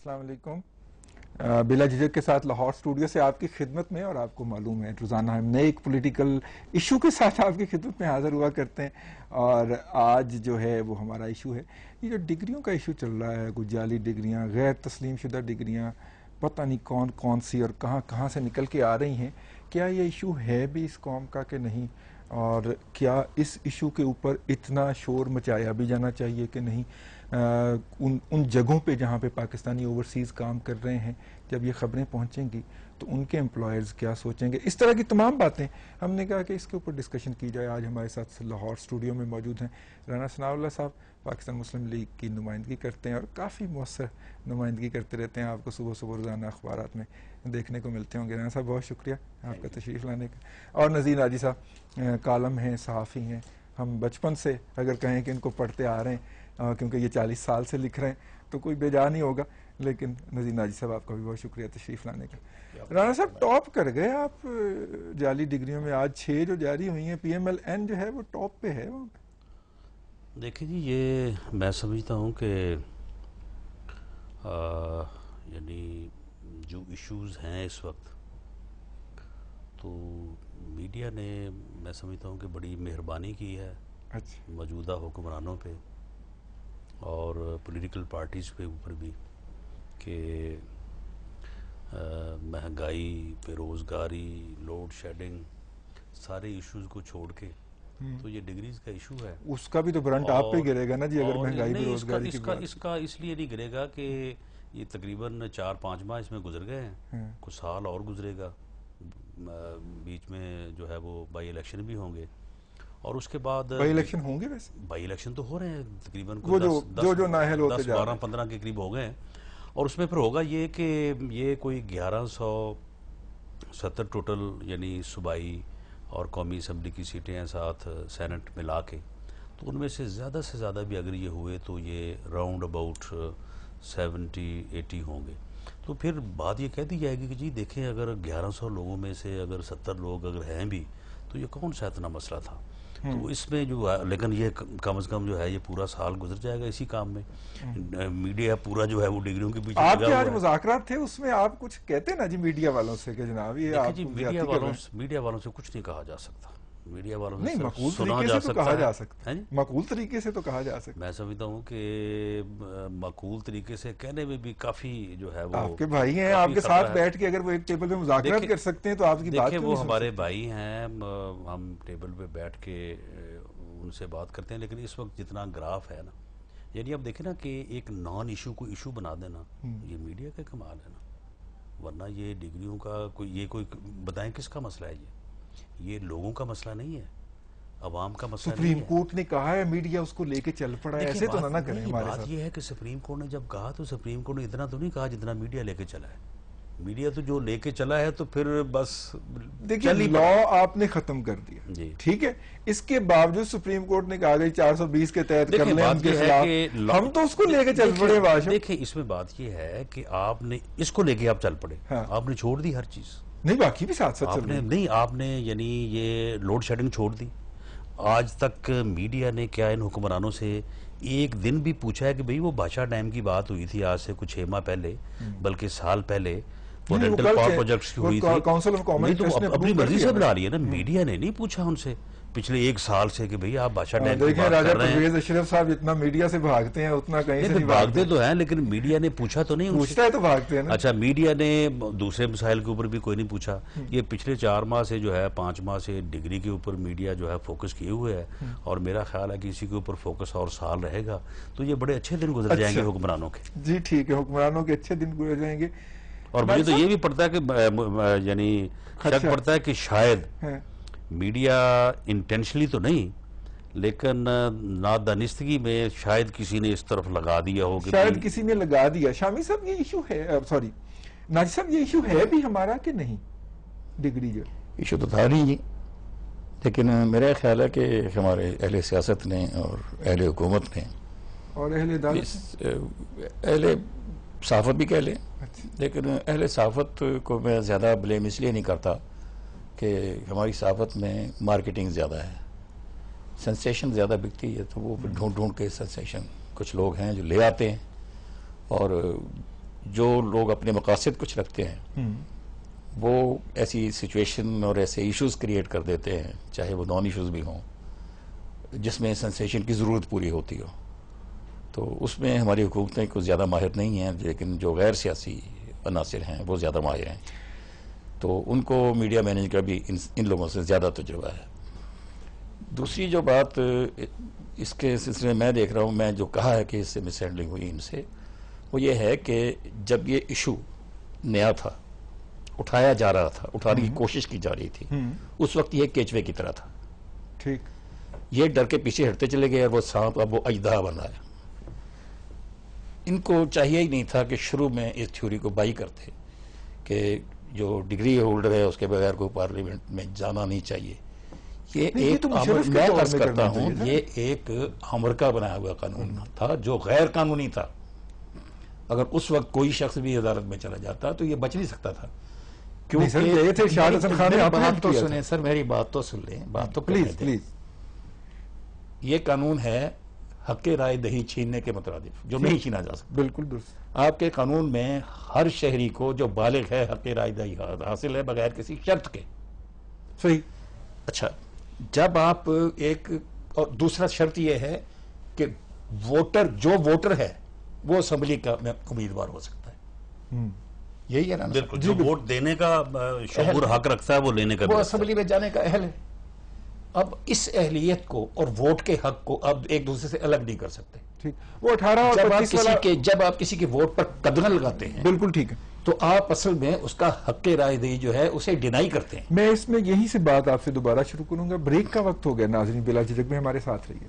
السلام علیکم. بلا جھجک کے ساتھ لاہور اسٹوڈیو سے آپ کی خدمت میں، اور آپ کو معلوم ہے روزانہ ہم نئے ایک پولیٹیکل ایشو کے ساتھ آپ کی خدمت میں حاضر ہوا کرتے ہیں. اور آج جو ہے وہ ہمارا ایشو ہے یہ جو ڈگریوں کا ایشو چل رہا ہے، کچھ جعلی ڈگریاں، غیر تسلیم شدہ ڈگریاں، پتہ نہیں کون کون سی اور کہاں کہاں سے نکل کے آ رہی ہیں. کیا یہ ایشو ہے بھی اس قوم کا کہ نہیں، اور کیا اس ایشو کے اوپر اتنا شور مچایا بھی جانا چاہیے کہ نہیں؟ ان جگہوں پہ جہاں پہ پاکستانی اوورسیز کام کر رہے ہیں، جب یہ خبریں پہنچیں گی تو ان کے امپلائرز کیا سوچیں گے؟ اس طرح کی تمام باتیں ہم نے کہا کہ اس کے اوپر ڈسکشن کی جائے. آج ہمارے ساتھ لاہور اسٹوڈیو میں موجود ہیں رانا ثناء اللہ صاحب، پاکستان مسلم لیگ کی نمائندگی کرتے ہیں اور کافی مؤثر نمائندگی کرتے رہتے ہیں. آپ کو صبح صبح روزانہ اخبارات میں دیکھنے کو ملتے ہوں گے. رانا صاحب بہت شکریہ آپ کا تشریف لانے کا. اور نذیر راجی صاحب کالم ہیں، صحافی ہیں، ہم بچپن سے اگر کہیں کہ ان کو پڑھتے آ رہے ہیں، کیونکہ یہ 40 سال سے لکھ رہے ہیں تو کوئی بے جا نہیں ہوگا. لیکن نذیر ناجی صاحب آپ کا بھی بہت شکریہ تشریف لانے کا. رانا صاحب ٹاپ کر گئے آپ جعلی ڈگریوں میں. آج 6 جو جاری ہوئی ہیں، پی ایم ایل این جو ہے وہ ٹاپ پہ ہے. دیکھیں جی، یہ میں سمجھتا ہوں کہ یعنی جو ایشوز ہیں اس وقت، تو میڈیا نے میں سمجھتا ہوں کہ بڑی مہربانی کی ہے موجودہ حکمرانوں پہ اور پولیٹیکل پارٹیز پہ اوپر بھی، کہ مہنگائی، بے روزگاری، لوڈ شیڈنگ، سارے ایشوز کو چھوڑ کے تو یہ ڈگریز کا ایشو ہے. اس کا بھی تو برنٹ آپ پہ گرے گا نا جی، اگر مہنگائی بے روزگاری کی بات. اس کا اس لیے نہیں گرے گا کہ یہ تقریباً 4-5 ماہ اس میں گزر گئے ہیں، کچھ سال اور گزرے گا، بیچ میں جو ہے وہ بائی الیکشن بھی ہوں گے، اور اس کے بعد بائی الیکشن ہوں گے. ویسے بائی الیکشن تو ہو رہے ہیں تقریباً 10-12-15 کے قریب ہو گئے ہیں. اور اس میں پھر ہوگا یہ کہ یہ کوئی 1170 ٹوٹل یعنی صوبائی اور قومی اسمبلی کی سیٹیں ہیں، ساتھ سینٹ ملا کے، تو ان میں سے زیادہ بھی اگر یہ ہوئے تو یہ راؤنڈ اباؤٹ 70-80 ہوں گے. تو پھر بات یہ کہہ دی جائے گی کہ جی دیکھیں، اگر 1100 لوگوں میں سے اگر 70 لوگ اگر ہیں بھی تو یہ کون سا اتنا مسئلہ تھا. تو اس میں جو ہے، لیکن یہ کم از کم جو ہے یہ پورا سال گزر جائے گا اسی کام میں. میڈیا پورا جو ہے وہ ڈگریوں کے پیچھے آپ کے آج مذاکرات تھے، اس میں آپ کچھ کہتے نا جی میڈیا والوں سے کہ جناب یہ آپ میڈیا والوں سے کچھ نہیں کہا جا سکتا. میڈیا والوں سے نہیں، مقبول طریقے سے تو کہا جا سکتا ہے. مقبول طریقے سے تو کہا جا سکتا. میں سمجھتا ہوں کہ مقبول طریقے سے کہنے میں بھی کافی جو ہے وہ آپ کے بھائی ہیں، آپ کے ساتھ بیٹھ کے اگر وہ ایک ٹیبل پہ مذاکرات کر سکتے ہیں تو آپ کی بات دیکھیں، وہ ہمارے بھائی ہیں، ہم ٹیبل پہ بیٹھ کے ان سے بات کرتے ہیں. لیکن اس وقت جتنا گراف ہے نا، یعنی اب دیکھیں نا کہ ایک نان ایشو کو ایشو بنا دینا، یہ میڈیا کا کمال ہے نا. ورنہ یہ ڈگریوں کا کوئی بتائیں کس کا مسئلہ ہے؟ یہ لوگوں کا مسئلہ نہیں ہے، عوام کا مسئلہ نہیں ہے. سپریم کورٹ نے کہا ہے، میڈیا اس کو لے کے چل پڑا ہے. ایسے تو نہ کریں ہمارے ساتھ. بات یہ ہے کہ سپریم کورٹ نے جب کہا تو سپریم کورٹ نے اتنا تو نہیں کہا جتنا میڈیا لے کے چلا ہے. میڈیا تو جو لے کے چلا ہے تو پھر بس دیکھیں، لا آپ نے ختم کر دیا، ٹھیک ہے. اس کے باوجود سپریم کورٹ نے کہا گئی 420 کے تحت کر لیں ہم کے خلاف، ہم تو اس کو لے کے چل پڑے. دیکھیں، اس میں بات یہ ہے کہ آپ نے اس کو لے کے آپ چل پڑے، آپ نے چھوڑ دی ہر چیز. نہیں، باقی بھی ساتھ ساتھ نہیں، آپ نے یعنی یہ لوڈ شیڈنگ چھوڑ دی. آج تک میڈیا نے کیا ان حکمرانوں سے ایک دن بھی پوچھا ہے کہ بھئی وہ بادشاہ ڈیم کی بات ہوئی تھی آج سے کچھ 6 ماہ پہلے، بلکہ سال پہلے پوٹینشل پاور پروجیکٹس کی ہوئی تھی، تو اپنی مرضی سے بنا رہی ہے نا. میڈیا نے نہیں پوچھا ان سے پچھلے 1 سال سے کہ بھئی آپ بادشاہ ڈیم کی بات کر رہے ہیں. پرویز اشرف صاحب جتنا میڈیا سے بھاگتے ہیں اتنا کہیں سے نہیں بھاگتے تو ہیں، لیکن میڈیا نے پوچھا تو نہیں. پوچھتا ہے تو بھاگتے ہیں. اچھا، میڈیا نے دوسرے مسائل کے اوپر بھی کوئی نہیں پوچھا. یہ پچھلے 4 ماہ سے جو ہے 5 ماہ سے ڈگری کے اوپر میڈیا جو ہے فوکس کیے ہوئے ہے، اور میرا خیال ہے کہ اسی کے اوپر فوکس اور سال رہے گا تو یہ بڑے اچھے دن گزر جائیں گے حکمرانوں کے. جی ٹھیک ہے، حکمرانوں کے اچھے دن گزر جائیں گے. اور مجھے تو یہ بھی پڑتا ہے کہ یعنی شک پڑتا ہے کہ شاید میڈیا انٹینشنلی تو نہیں، لیکن نادانستگی میں شاید کسی نے اس طرف لگا دیا ہو، شاید کسی نے لگا دیا. شامی صاحب یہ ایشو ہے، سوری ناجی صاحب یہ ایشو ہے بھی ہمارا کہ نہیں؟ ڈگری جو ایشو تو تھا نہیں جی، لیکن میرا خیال ہے کہ ہمارے اہل سیاست نے اور اہل حکومت نے اور اہل عدالت، اہل صحافت بھی کہہ لیں، لیکن اہل صحافت کو میں زیادہ بلیم اس لیے نہیں کرتا کہ ہماری صحافت میں مارکیٹنگ زیادہ ہے، سنسیشن زیادہ بکتی ہے، تو وہ ڈھونڈ کے سنسیشن کچھ لوگ ہیں جو لے آتے ہیں، اور جو لوگ اپنے مقاصد کچھ رکھتے ہیں وہ ایسی سچویشن اور ایسے ایشوز کریٹ کر دیتے ہیں، چاہے وہ نان ایشوز بھی ہوں، جس میں سنسیشن کی ضرورت پوری ہوتی ہو. تو اس میں ہماری حکومتیں کچھ زیادہ ماہر نہیں ہیں، لیکن جو غیر سیاسی عناصر ہیں وہ زیادہ ماہر ہیں. تو ان کو میڈیا مینج کا بھی ان لوگوں سے زیادہ تجربہ ہے. دوسری جو بات اس کے سلسلے میں دیکھ رہا ہوں، میں جو کہا ہے کہ اس سے مس ہینڈلنگ ہوئی ان سے، وہ یہ ہے کہ جب یہ ایشو نیا تھا، اٹھایا جا رہا تھا، اٹھانے کی کوشش کی جا رہی تھی، اس وقت یہ کیچوے کی طرح تھا. ٹھیک. یہ ڈر کے پیچھے ہٹتے چلے گئے اور وہ سانپ اب وہ اژدہا بن رہا ہے. ان کو چاہیے ہی نہیں تھا کہ شروع میں اس تھیوری کو بائی کرتے کہ جو ڈگری ہولڈر ہے اس کے بغیر کوئی پارلیمنٹ میں جانا نہیں چاہیے. یہ ایک میں عرض کرتا ہوں، یہ ایک امریکہ بنایا ہوا قانون تھا جو غیر قانونی تھا. اگر اس وقت کوئی شخص بھی عدالت میں چلا جاتا تو یہ بچ نہیں سکتا تھا. بات تو سنیں سر، میری بات تو سن لیں، بات تو پلیز. یہ قانون ہے حق رائے دہی چھیننے کے مترادف، جو نہیں چھینا جا سکتا. بالکل درست. آپ کے قانون میں ہر شہری کو جو بالغ ہے حق رائے دہی حاصل ہے بغیر کسی شرط کے. صحیح. اچھا، جب آپ ایک، اور دوسرا شرط یہ ہے کہ ووٹر، جو ووٹر ہے وہ اسمبلی کا امیدوار ہو سکتا ہے. یہی ہے نا؟ بالکل. جو ووٹ دینے کا شعور حق رکھتا ہے وہ لینے کا بھی وہ رکھتا ہے. اسمبلی میں جانے کا اہل ہے. اب اس اہلیت کو اور ووٹ کے حق کو اب ایک دوسرے سے الگ نہیں کر سکتے. ٹھیک. وہ 18 اور 25 جب آپ کسی کے ووٹ پر قدغن لگاتے ہیں، بالکل ٹھیک ہے، تو آپ اصل میں اس کا حق رائے دہی جو ہے اسے ڈینائی کرتے ہیں. میں اس میں یہیں سے بات آپ سے دوبارہ شروع کروں گا. بریک کا وقت ہو گیا ناظرین، بلا جھجک میں ہمارے ساتھ رہیے.